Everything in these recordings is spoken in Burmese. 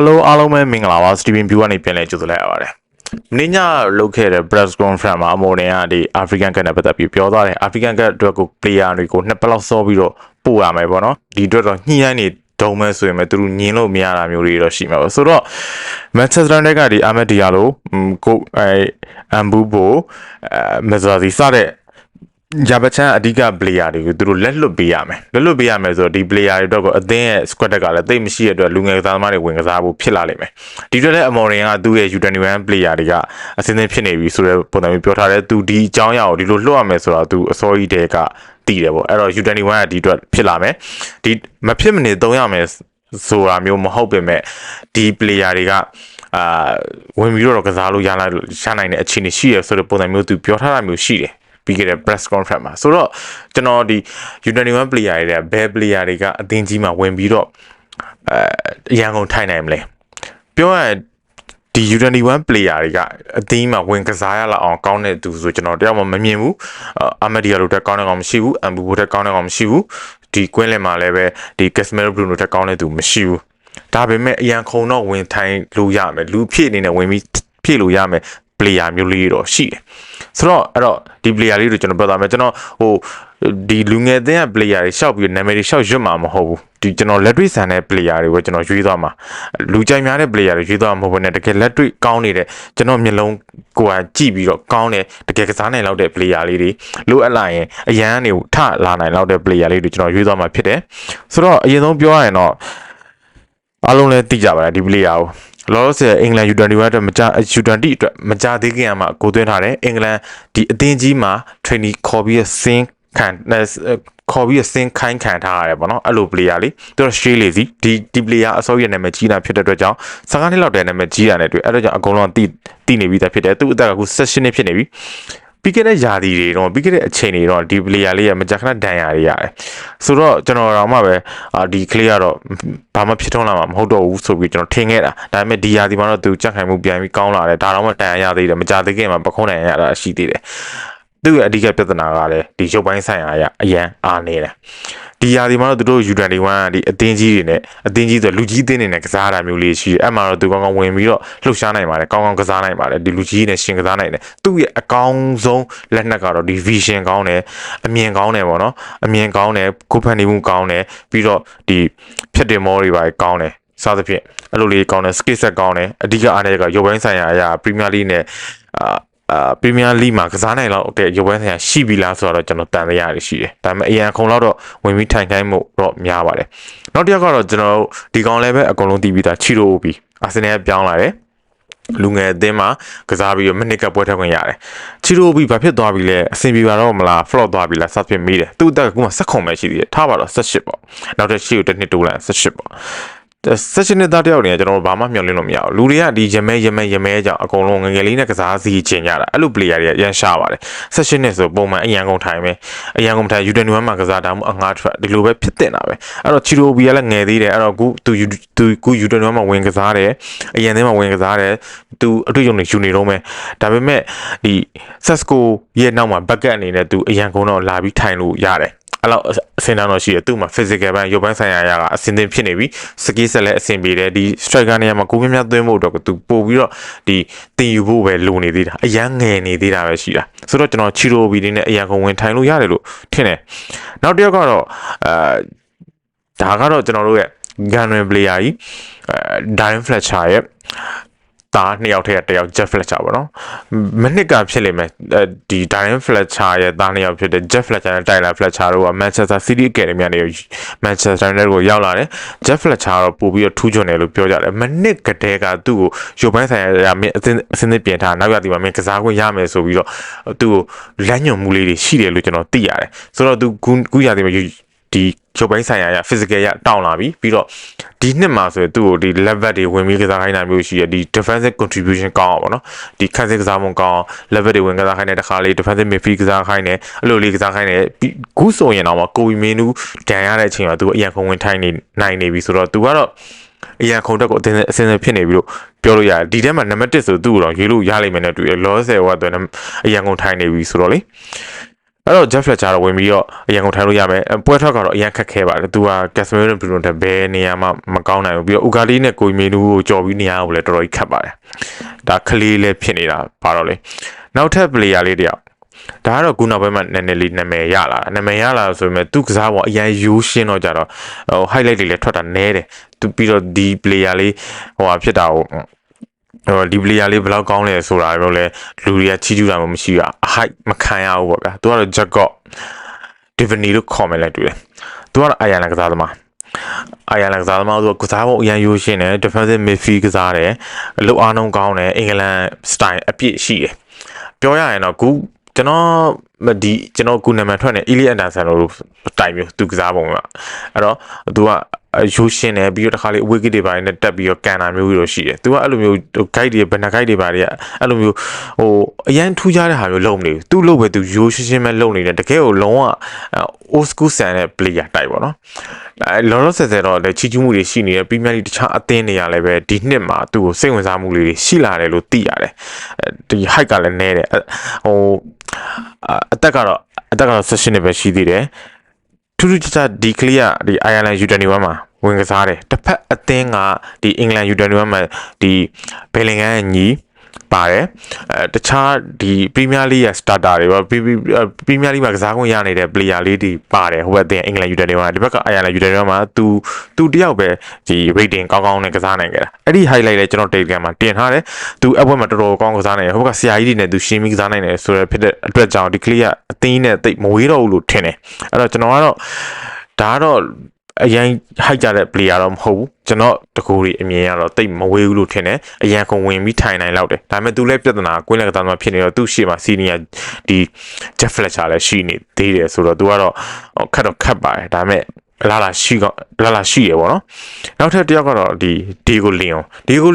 Hello အားလုံးပဲမင်္ဂလာပါ Steven View ကနေပြန်လည်ကြိုဆိုလိုက်ရပါတယ်။မင်းညလုပ်ခဲ့တဲ့ press conference မှာအမော်နေကဒီ African Cup နဲ့ပတ်သက်ပြီးပြောသွားတယ် African Cup အတွက်ကို player တွေကိုနှစ်ပတ်လောက်စောပြီးတော့ပို့ရမယ်ပေါ့နော်။ဒီအတွက်တော့ညှိနှိုင်းနေဒုံမဲ့ဆိုရင်သူတို့ညင်လို့မရတာမျိုးတွေတော့ရှိမှာပေါ့။ဆိုတော့ Manchester United ကဒီ Ahmed Diallo ကိုAmbubo မဇာစီစတဲ့ဂျာဘချန်အဓိက player တွေကိုသူတို့လက်လွတ်ပေးရမယ်ဆိုတော့ဒီ player တွေတော့အသင်းရဲ့ squad ကလည်းတိတ်မရှိတဲ့အတွက်လူငယ်ကစားသမားတွေဝင်ကစားဖို့ဖြစ်လာလိမ့်မယ်ဒီအတွက်လည်းအမော်ရင်ကသူ့ရဲ့ U21 player တွေကအစင်းစင်းဖြစ်နေပြီဆိုတဲ့ပုံစံမျိုးပြောထားတယ်သူဒီအကြောင်းအရာကိုဒီလိုလွှတ်ရမယ်ဆိုတော့သူအစောကြီးတည်းကတည်တယ်ပေါ့အဲ့တော့ U21 ကဒီအတွက်ဖြစ်လာမယ်ဒီမဖြစ်မနေသုံးရမယ်ဆိုတာမျိုးမဟုတ်ပေမဲ့ဒီ player တွေကဝင်ပြီးတော့ကစားလို့ရနိုင်တဲ့အခြေအနေရှိရဆိုတဲ့ပုံစံမျိုးသူပြောထားတာမျိုးရှိတယ်ပြီးခဲ့တဲ့ press conference မှာဆိုတော့ကျွန်တော်ဒီ U21 player တွေဘယ် player တွေကအသင်းကြီးမှာဝင်ပြီးတော့အရန်ကုန်ထိုင်နိုင်မလဲပြောရရင်ဒီ U21 player တွေကအသင်းမှာဝင်ကစားရလောက်အောင်ကောင်းတဲ့သူဆိုကျွန်တော်တယောက်မှမမြင်ဘူးအာမဒီယာလိုတက်ကောင်းတဲ့ကောင်မရှိဘူးအမ်ဘူဘိုတက်ကောင်းတဲ့ကောင်မရှိဘူးဒီကွင်းလင်မှာလည်းပဲဒီ Casemiro Bruno တက်ကောင်းတဲ့သူမရှိဘူးဒါပေမဲ့အရန်ခုံတော့ဝင်ထိုင်လို့ရမယ်လူဖြည့်အနေနဲ့ဝင်ပြီးဖြည့်လို့ရမယ် player မျိုးလေးတော့ရှိတယ်ဆိုတော့အဲ့တော့ဒီ player လေးတွေကျွန်တော်ပြောသားမယ်ကျွန်တော်ဒီလူငယ်အသင်းက player တွေရှောက်ပြီးနာမည်တွေရှောက်ရွတ်မှာမဟုတ်ဘူးဒီကျွန်တော်လက်တွေ့ဆန်တဲ့ player တွေကိုကျွန်တော်ရွေးသွားမှာလူကြိုက်များတဲ့ player တွေရွေးသွားမှာမဟုတ်ဘဲနဲ့တကယ်လက်တွေ့ကောင်းနေတဲ့ကျွန်တော်မျက်လုံးကိုယ်ကကြည့်ပြီးတော့ကောင်းတဲ့တကယ်ကစားနိုင်လောက်တဲ့ player လေးတွေလိုအပ်လာရင်အရန်နေထလာနိုင်လောက်တဲ့ player လေးတွေကျွန်တော်ရွေးသွားမှာဖြစ်တယ်ဆိုတော့အရင်ဆုံးပြောရရင်တော့အားလုံးလည်းသိကြပါလားဒီ player ကိုလောလောဆယ်အင်္ဂလန် U21 အတွက်မကြ U20 အတွက်မကြသေးခင်မှာကိုသွင်းထားတယ်အင်္ဂလန်ဒီအသင်းကြီးမှာ training ခေါ်ပြီးစင်းခိုင်းခံထားရတယ်ပေါ့နော်အဲ့လို player လေးသူတို့ share လေးစီဒီ player အစိုးရနာမည်ကြီးတာဖြစ်တဲ့အတွက်ကြောင့်15နှစ်လောက်တည်းနာမည်ကြီးတာနဲ့တွေ့အဲ့တော့ကြောင့်အကုန်လုံးတိနေပြီးသားဖြစ်တယ်သူ့အသက်ကအခု16နှစ်ဖြစ်နေပြီပြီးခဲ့တဲ့ယာတီတွေတော့ပြီးခဲ့တဲ့အချိန်တွေတော့ဒီ player လေးကမကြခဏဒဏ်ရာတွေရတယ်ဆိုတော့ကျွန်တော်တော့မှပဲဒီ clear ကတော့ဘာမှဖြစ်ထွန်းလာမှာမဟုတ်တော့ဘူးဆိုပြီးကျွန်တော်ထင်ခဲ့တာဒါပေမဲ့ဒီယာတီမှာတော့သူကြက်ခိုင်မှုပြန်ပြီးကောင်းလာတယ်ဒါတော့မှဒဏ်ရာရသေးတယ်မကြသေးခင်မှာပခုံးဒဏ်ရာရတာရှိသေးတယ်သူ့ရဲ့အဓိကပြဿနာကလည်းဒီရုပ်ပိုင်းဆိုင်ရာအရန်အားနေတယ်ဒီယာဒီမှာတော့သူတို့ U21 ကဒီအသင်းကြီးတွေနဲ့အသင်းကြီးဆိုလူကြီးအသင်းတွေနဲ့ကစားတာမျိုးလေးရှိတယ်အဲ့မှာတော့သူကောင်းကောင်းဝင်ပြီးတော့လှုပ်ရှားနိုင်ပါတယ်ကောင်းကောင်းကစားနိုင်ပါတယ်ဒီလူကြီးနဲ့ရှင်ကစားနိုင်တယ်သူ့ရဲ့အကောင်းဆုံးလက်နက်ကတော့ဒီ vision ကောင်းတယ်အမြင်ကောင်းတယ်ပေါ့နော်အမြင်ကောင်းတယ်ကိုဖန်နေမှုကောင်းတယ်ပြီးတော့ဒီဖြတ်တင်မောတွေပါကောင်းတယ်စသဖြင့်အဲ့လိုလေးကောင်းတယ် skill set ကောင်းတယ်အဓိကအားနဲ့ကရုပ်ပိုင်းဆိုင်ရာအရာ Premier League နဲ့Premier League မှာကစားနိုင်လောက်တဲ့ရုပ်ပိုင်းဆိုင်ရာရှိပြီလားဆိုတော့ကျွန်တော်တန်ရရရှိတယ်ဒါပေမဲ့အရန်ခုံလောက်တော့ဝင်ပြီးထိုင်ခိုင်းမှုတော့များပါတယ်နောက်တစ်ယောက်ကတော့ကျွန်တော်ဒီကောင်လည်းပဲအကုန်လုံးတည်ပြီးသားချီရိုပြီးအာဆင်နယ်ပြောင်းလာတယ်လူငယ်အသင်းမှာကစားပြီးတော့မိနစ်ကပွဲထွက်ခွင့်ရတယ်ချီရိုပြီးဘာဖြစ်သွားပြီလဲအဆင်ပြေပါတော့မလား flop သွားပြီလားစသဖြင့်မေးတယ်သူ့အသက်ကမှ16ပဲရှိသေးတယ်ထားပါတော့18ပေါ့နောက်တစ်ချီကိုတစ်နှစ်တိုးလိုက်18ပေါ့ဆက်ရှင်တဲ့တယောက်နေကျွန်တော်ဘာမှမျှော်လင့်လို့မရဘူးလူတွေကဒီရမဲကြောင့်အကုန်လုံးငငယ်လေးနဲ့ကစားစီချင်ကြတာအဲ့လို player တွေကရန်ရှာပါတယ်ဆက်ရှင်နဲ့ဆိုပုံမှန်အရန်ကုန်ထိုင်ပဲအရန်ကုန်ထိုင် U21 မှာကစားတာမှအငှားထွက်ဒီလိုပဲဖြစ်တင်တာပဲအဲ့တော့ချီရိုဘီကလည်းငယ်သေးတယ်အဲ့တော့သူ U21 မှာဝင်ကစားတယ်အရန်ထဲမှာဝင်ကစားတယ်သူအတွေ့အကြုံတွေယူနေတော့မယ်ဒါပေမဲ့ဒီ Sesco ရဲ့နောက်မှာ backup အနေနဲ့သူအရန်ကုန်တော့လာပြီးထိုင်လို့ရတယ်အဲ့တော့အစင်တန်းတော့ရှိတယ်သူ့မှာ physical ဘန်းရုပ်ပိုင်းဆိုင်ရာကအစင်သင်ဖြစ်နေပြီ skill set လည်းအဆင်ပြေတယ်ဒီ striker နေရာမှာကိုမြသွင်းဖို့တော့သူပို့ပြီးတော့ဒီတင်ယူဖို့ပဲလိုနေသေးတာအရန်ငယ်နေသေးတာပဲရှိတာဆိုတော့ကျွန်တော်ချီရိုဘီလေးနဲ့အရန်ကုန်ဝင်ထိုင်လို့ရတယ်လို့ထင်တယ်နောက်တစ်ယောက်ကတော့ဒါကတော့ကျွန်တော်တို့ရဲ့ Gunner player ကြီးDarren Fletcher ရဲ့တာနှစ်ယောက်ထဲကတယောက် Jeff Fletcher ပေါ့နော်မနစ်ကဖြစ်လိမ့်မယ်ဒီ Darren Fletcher ရဲ့တာနှစ်ယောက်ဖြစ်တဲ့ Jeff Fletcher နဲ့ Tyler Fletcher တို့က Manchester City Academy ကနေ Manchester United ကိုရောက်လာတယ် Jeff Fletcher တော့ပို့ပြီးတော့ထူးချွန်တယ်လို့ပြောကြတယ်မနစ်ကတည်းကသူ့ကိုရုပ်ပိုင်းဆိုင်ရာအစင်းပြင်ထားနောက်ရသည်မှာမင်းကစားခွင့်ရမယ်ဆိုပြီးတော့သူ့ကိုလမ်းညွှန်မှုလေးတွေရှိတယ်လို့ကျွန်တော်သိရတယ်ဆိုတော့သူခုရသည်မှာဒီရုပ်ပိုင်းဆိုင်ရာ physical ရတောင်းလာပြီးတော့ဒီနှစ်မှာဆိုရင်သူ့ကိုဒီ level တွေဝင်ပြီးကစားခိုင်းတာမျိုးရှိရဒီ defensive contribution ကောင်းအောင်ပေါ့နော်ဒီခန်းစစ်ကစားမှုကောင်း level တွေဝင်ကစားခိုင်းတဲ့တခါလေး defensive midfield ကစားခိုင်းတယ်အဲ့လိုလေးကစားခိုင်းတယ်ခုဆိုရင်တော့ကိုဝီမင်းနူးဒဏ်ရတဲ့အချိန်မှာသူအရန်ခုံဝင်ထိုင်းနိုင်နေပြီဆိုတော့သူကတော့အရန်ခုံတက်ကိုအစင်ဖြစ်နေပြီလို့ပြောလို့ရတယ်ဒီထဲမှာနံပါတ်1ဆိုသူ့ကိုတော့ရွေးလို့ရလိမ့်မယ်နဲ့တူတယ်လောဆယ်ဟိုကတော့အရန်ခုံထိုင်းနေပြီဆိုတော့လေ အဲ့တော့ Jeff Fletcher တော့ဝင်ပြီးတော့အရင်ကထိုင်လို့ရမယ်ပွဲထွက်ကတော့အရင်ခက်ခဲပါတယ်သူက Casemiro Bruno တဲ့ဘယ်နေရာမှမကောင်းနိုင်ဘူးပြီးတော့ Ugali နဲ့ကိုမီနူကိုကြော်ပြီးနေရာကိုလည်းတော်တော်ကြီးခက်ပါတယ်ဒါကလေးလည်းဖြစ်နေတာပါတော့လေနောက်ထပ် player လေးတယောက်ဒါကတော့ခုနောက်ပိုင်းမှာနည်းနည်းလေးနာမည်ရလာဆိုပေမဲ့သူကစားပေါ်အရင်ရိုးရှင်းတော့ကြတော့highlight တွေလည်းထွက်တာနဲတယ်သူပြီးတော့ဒီ player လေးဖြစ်တာကိုဒီ player လေးဘယ်လောက်ကောင်းလဲဆိုတာတော့လေလူတွေကချီးကျူးတာမှမရှိဘူးအ height မခံရဘူးပေါ့ဗျာသူကတော့ Jacob Divini လို့ခေါ်မယ်လဲတူတယ်သူကတော့အာယာလန်ကစားသမားဆိုကစားပုံအရင်ရိုးရှင်းတယ် defensive midfield ကစားတယ်အလုပ်အားလုံးကောင်းတယ်အင်္ဂလန် style အပြည့်ရှိတယ်ပြောရရင်တော့ခုကျွန်တော်ကုနံပါတ်ထွက်နေ Elliot Anderson လို့တိုင်မျိုးသူကစားပုံကအဲ့တော့သူကရိုးရှင်းတယ်ပြီးတော့တစ်ခါလေး wicket တွေပိုင်းနဲ့တက်ပြီးတော့ကန်တာမျိုးတွေရှိတယ်သူကအဲ့လိုမျိုး guide တွေဘယ်နှ guide တွေပါတွေကအဲ့လိုမျိုးအရန်ထူးခြားတဲ့ဟာမျိုးလုပ်မနေဘူးသူ့လို့ပဲသူရိုးရှင်းပဲလုပ်နေတယ်တကယ်ကိုလုံးဝ old school ဆန်တဲ့ player တိုက်ပေါ့နော်လောလောဆယ်တော့လည်းချီးကျူးမှုတွေရှိနေတယ်ပြီးမြတ်တခြားအသင်းတွေကလည်းပဲဒီနှစ်မှာသူ့ကိုစိတ်ဝင်စားမှုလေးတွေရှိလာတယ်လို့သိရတယ်ဒီ height ကလည်းနည်းတယ်အသက်ကတော့16နှစ်ပဲရှိသေးတယ်ထူးထူးခြားခြားဒီကလေးကဒီ Ireland U21 မှာဝင်ကစားတယ်တစ်ဖက်အသင်းကဒီ England U21 မှာဒီ Bellingham ညီပါတယ်တခြားဒီ Premier League ရဲ့ starter တွေပေါ့ Premier League မှာကစားခွင့်ရနေတဲ့ player လေးတွေပါတယ်ဟိုဘက်အသင်း England U21 မှာဒီဘက်က Ireland U21 မှာသူတယောက်ပဲဒီ rating ကောင်းနဲ့ကစားနိုင်ခဲ့တာအဲ့ဒီ highlight လေးကျွန်တော် Telegram မှာတင်ထားတယ်သူအပွဲမှာတော်တော်ကောင်းကစားနိုင်တယ်ဟိုဘက်ကဆရာကြီးတွေနဲ့သူရှင်းပြီးကစားနိုင်တယ်ဆိုတော့ဖြစ်တဲ့အတွက်ကြောင့်ဒီ clear အသင်းနဲ့တိတ်မဝေးတော့ဘူးလို့ထင်တယ်အဲ့တော့ကျွန်တော်ကတော့ဒါကတော့အရင် height ကြတဲ့ player တော့မဟုတ်ဘူးကျွန်တော်တကူတွေအမြင်ကတော့တိတ်မဝေးဘူးလို့ထင်တယ်အရင်ကဝင်ပြီးထိုင်နိုင်လောက်တယ်ဒါပေမဲ့သူလည်းပြဿနာကွင်းလက်ကစားသမားဖြစ်နေတော့သူ့ရှေ့မှာ senior ဒီ Jeff Fletcher လည်းရှိနေသေးတယ်ဆိုတော့သူကတော့ခက်ပါတယ်ဒါပေမဲ့လာလာရှိရပေါ့နော်နောက်ထပ်တစ်ယောက်ကတော့ဒီ Diego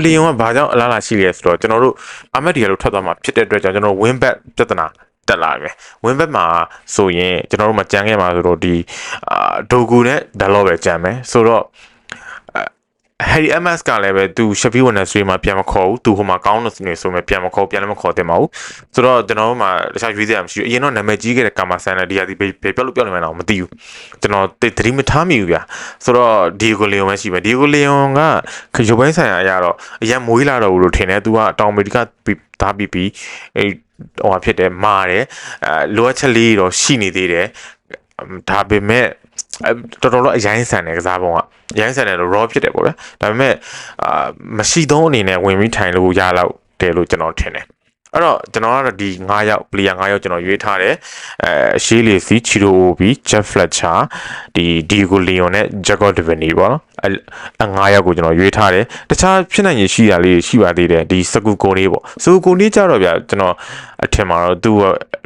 Leon ကဘာကြောင့်အလားလာရှိလဲဆိုတော့ကျွန်တော်တို့အာမက်ဒီယာလို့ထွက်သွားမှာဖြစ်တဲ့အတွက်ကြောင့်ကျွန်တော် win back ပြဿနာတက်လာပြီဝင်ဘက်မှာဆိုရင်ကျွန်တော်တို့မကြမ်းခဲ့မှာဆိုတော့ဒီဒိုဂူနဲ့ဒါလော့ပဲကြမ်းမယ်ဆိုတော့Harry MS ကလည်းပဲသူ Sheffield Wednesday မှာပြန်မခေါ်ဘူးသူဟိုမှာကောင်းလို့နေဆိုမှပြန်လည်းမခေါ်တင်ပါဘူးဆိုတော့ကျွန်တော်တို့မှာတခြားရွေးစရာမရှိဘူးအရင်တော့နာမည်ကြီးခဲ့တဲ့ကာမာဆန်နဲ့ဒီယာဒီပြောလို့ပြောနေမှတော့မသိဘူးကျွန်တော်သတိမထားမိဘူးဗျာဆိုတော့ Diego Leon ပဲရှိမယ် Diego Leon ကရုပ်ပိုင်းဆိုင်ရာအရာတော့အရင်မွေးလာတော့ဘူးလို့ထင်တယ်သူကတောင်အမေရိကသားပြီးဖြစ်တယ်မာတယ်လိုအပ်ချက်လေးတော့ရှိနေသေးတယ်ဒါပေမဲ့တော်တော်အရင်ဆန်တယ်ကစားပုံကရိုင်းဆန်တယ်လို့ raw ဖြစ်တယ်ပေါ့ဗျာဒါပေမဲ့မရှိသုံးအနေနဲ့ဝင်ပြီးထိုင်လို့ရတော့တယ်လို့ကျွန်တော်ထင်တယ်အဲ့တော့ကျွန်တော်ကတော့ဒီ9ယောက် player 9ယောက်ကျွန်တော်ရွေးထားတယ်ရှေးလီစီချီရိုဘီ Jeff Fletcher ဒီ Diego Leon နဲ့ Jacob Divini ပေါ့နော်9ယောက်ကိုကျွန်တော်ရွေးထားတယ်တခြားဖြစ်နိုင်ရရှိတာလေးရှိပါသေးတယ်ဒီစကူကိုနေပေါ့စကူကိုနေကြတော့ဗျာကျွန်တော်အထင်မှာတော့သူ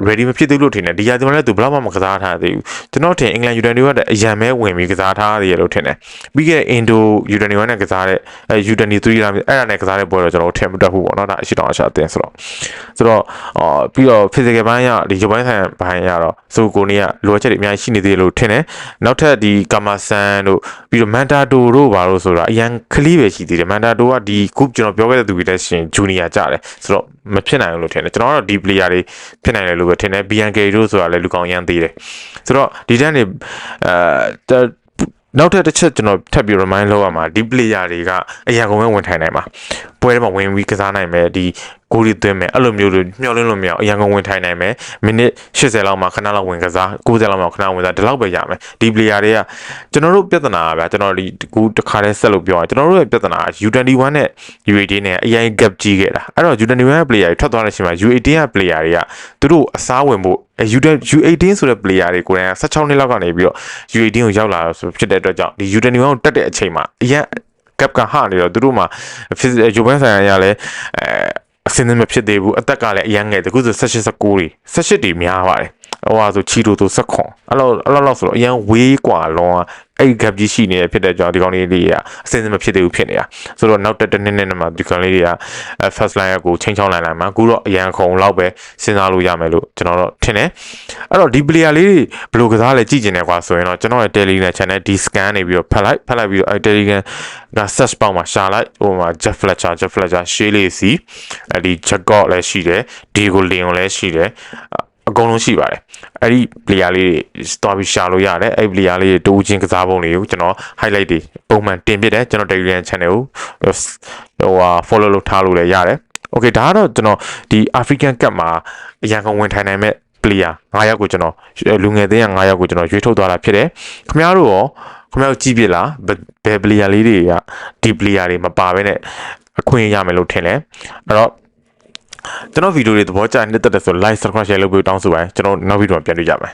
ready မဖြစ်သေးလို့ထင်တယ်ဒီရာဒီမှာလည်းသူဘလောက်မှမကစားထားသေးဘူးကျွန်တော်ထင် England U21 ကအရန်မဲဝင်ပြီးကစားထားရတယ်လို့ထင်တယ်ပြီးခဲ့ Indo U21 နဲ့ကစားတဲ့U23 လားအဲ့ဒါနဲ့ကစားတဲ့ပွဲတော့ကျွန်တော်ထင်မတတ်ဘူးပေါ့နော်ဒါအရှိတောင်အရှာအသင်းဆိုတော့ပြီးတော့ physical ဘိုင်းရဒီရုပ်ပိုင်းဆိုင်ဘိုင်းရတော့စကူကိုနေကလိုအပ်ချက်တွေအများကြီးရှိနေသေးလို့ထင်တယ်နောက်ထပ်ဒီကာမာဆန်တို့ပြီးတော့မန်တာတိုတို့ဘာလို့ဆိုတာအရန်ကလေးပဲရှိသေးတယ်မန်တာတိုကဒီ group ကျွန်တော်ပြောခဲ့တဲ့သူတွေလည်းရှင်ဂျူနီယာကြတယ်ဆိုတော့မဖြစ်နိုင်ဘူးလို့ထင်တယ်ကျွန်တော်ကတော့ဒီ player တွေဖြစ်နိုင်တယ်လို့ပဲထင်တယ် BNK တို့ဆိုတာလည်းလူကောင်ရမ်းသေးတယ်ဆိုတော့ဒီတန်းနေနောက်ထပ်တစ်ချက်ကျွန်တော်ထပ်ပြီး remind လုပ်ရမှာဒီ player တွေကအရာကုန်ပဲဝင်ထိုင်နိုင်မှာပွဲထဲမှာဝင်ပြီးကစားနိုင်မယ်ဒီကိုရီသွင်းမယ်အဲ့လိုမျိုးတွေမျှော်လင့်လို့မရအောင်အရန်ကုန်ဝင်ထိုင်နိုင်မယ်မိနစ်80လောက်မှခဏလောက်ဝင်ကစား90လောက်မှခဏဝင်စားဒီလောက်ပဲရမယ်ဒီ player တွေကကျွန်တော်တို့ပြဿနာဗျာကျွန်တော်ဒီကူတစ်ခါတည်းဆက်လို့ပြောရကျွန်တော်တို့ရဲ့ပြဿနာ U21 နဲ့ U18 နဲ့အရင် gap ကြီးခဲ့တာအဲ့တော့ U21 ရဲ့ player တွေထွက်သွားတဲ့အချိန်မှာ U18 ရဲ့ player တွေကသူတို့အစားဝင်ဖို့U18 ဆိုတဲ့ player တွေကိုယ်တိုင်16နှစ်လောက်ကနေပြီးတော့ U18 ကိုရောက်လာဆိုဖြစ်တဲ့အတွက်ကြောင့်ဒီ U21 ကိုတက်တဲ့အချိန်မှာအရင် gap ကဟာနေတော့သူတို့မှာ ရုပ်ပိုင်းဆိုင်ရာလည်းအစင်းမဖြစ်သေးဘူးအသက်ကလည်းအရင်ငယ်တကူဆို18တွေများပါတယ်ဟိုဟာဆိုချီတိုဆို16အဲ့လောက်ဆိုတော့အရင်ဝေးกว่าလောအဲ့ gap ကြီးရှိနေဖြစ်တဲ့ကြောင့်ဒီကောင်လေးတွေကအစင်းမဖြစ်သေးဘူးဖြစ်နေတာဆိုတော့နောက်တစ်နှစ်နဲ့မှဒီကောင်လေးတွေက first line ကိုချိန်ချောင်းလိုက်မှာအခုတော့အရင်ခုံလောက်ပဲစဉ်းစားလို့ရမယ်လို့ကျွန်တော်တော့ထင်တယ်အဲ့တော့ဒီ player လေးဘယ်လိုကစားလဲကြည့်ကျင်တယ်ကွာဆိုရင်တော့ကျွန်တော်ရဲ့ Telegram channel ဒီ scan နေပြီးတော့ဖတ်လိုက်ပြီးတော့အဲ့ Telegram က search box မှာရှာလိုက်ဟိုမှာ Jeff Fletcher ရှေးလေးစီအဲ့ဒီ Jacob လည်းရှိတယ် Diego Leon လည်းရှိတယ် အကုန်လုံးရှိပါတယ်အဲ့ဒီ player လေးတွေသွားပြီးရှာလို့ရတယ်အဲ့ player လေးတွေတူးချင်းကစားပုံတွေကိုကျွန်တော် highlight တွေပုံမှန်တင်ပြတယ်ကျွန်တော် Telegram channel ကိုfollow လုပ်ထားလို့လည်းရတယ် okay ဒါကတော့ကျွန်တော်ဒီ African Cup မှာအရန်ကုန်ဝင်ထိုင်နိုင်မဲ့ player 9ယောက်ကိုကျွန်တော်လူငယ်သေးရ9ယောက်ကိုကျွန်တော်ရွေးထုတ်သွားတာဖြစ်တယ်ခင်ဗျားတို့ရောခင်ဗျားတို့ကြည့်ပြလားဘယ် player လေးတွေကဒီ player တွေမပါဘဲနဲ့အခွင့်ရမယ်လို့ထင်လဲအဲ့တော့ကျွန်တော်ဗီဒီယိုတွေသဘောကျနေတဲ့တက်တဲ့ဆို like subscribe share လုပ်ပြီးတောင်းဆိုပါကျွန်တော်နောက်ဗီဒီယိုမှာပြန်တွေ့ကြမယ်